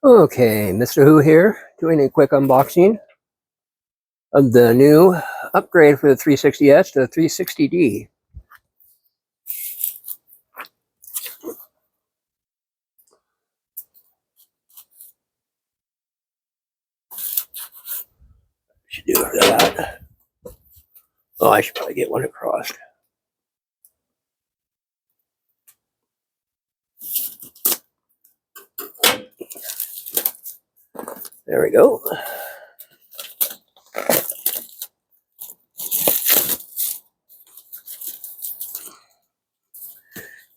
Okay, Mr. Who here, doing a quick unboxing of the new upgrade for the 360S to the 360D. Should do that. Oh, I should probably get one across. There we go.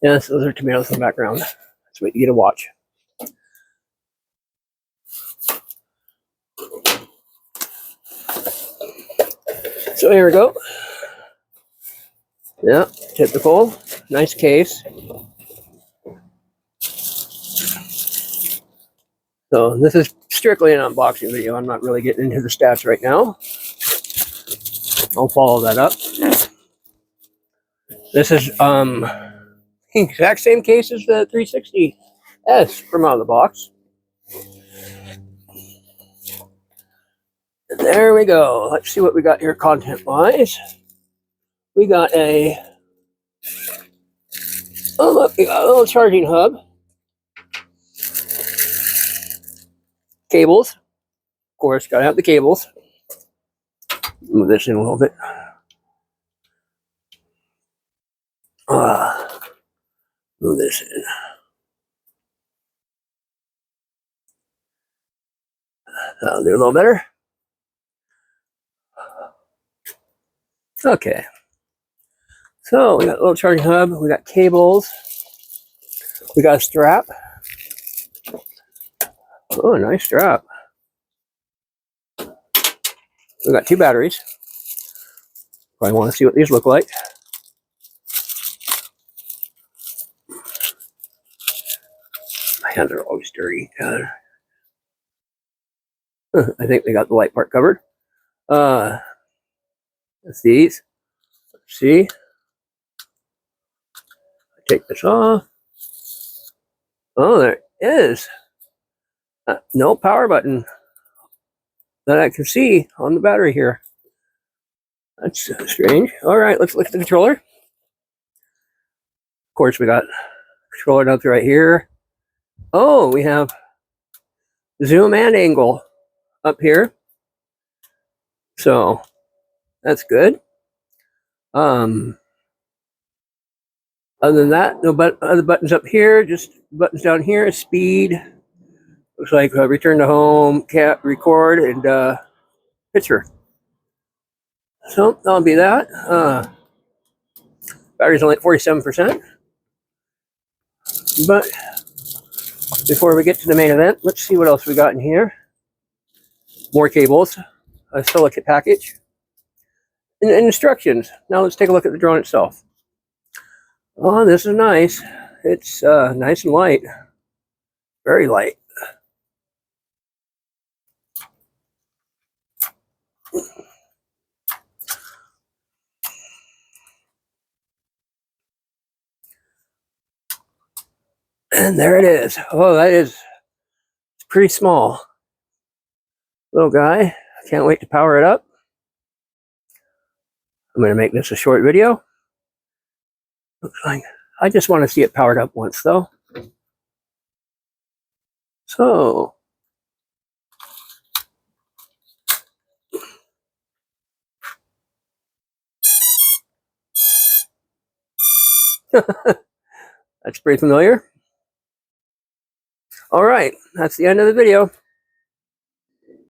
Yes, those are tomatoes in the background. That's what you get to watch. So here we go. Yeah, typical. Nice case. So this is strictly an unboxing video. I'm not really getting into the stats right now. I'll follow that up. This is the exact same case as the 360S from out of the box. And there we go. Let's see what we got here content-wise. We got a look, we got a little charging hub. Cables. Of course, gotta have the cables. Move this in a little bit. Move this in. That'll do a little better. Okay. So we got a little charging hub. We got cables. We got a strap. Oh, nice strap. We got two batteries. Probably want to see what these look like. My hands are always dirty. I think they got the light part covered. That's these. Let's see. Take this off. Oh, there is no power button that I can see on the battery here. That's strange. All right, let's look at the controller. Of course, we got controller notes right here. Oh, we have zoom and angle up here. So that's good. Other than that, no other buttons up here, just buttons down here. Speed. Looks like return to home, record, and picture. So that'll be that. Battery's only at 47%. But before we get to the main event, let's see what else we got in here. More cables, a silicate package, and instructions. Now let's take a look at the drone itself. Oh, this is nice. It's nice and light. Very light. And there it is. Oh, that is pretty small. Little guy. I can't wait to power it up. I'm going to make this a short video. Looks like I just want to see it powered up once, though. So that's pretty familiar. All right, that's the end of the video.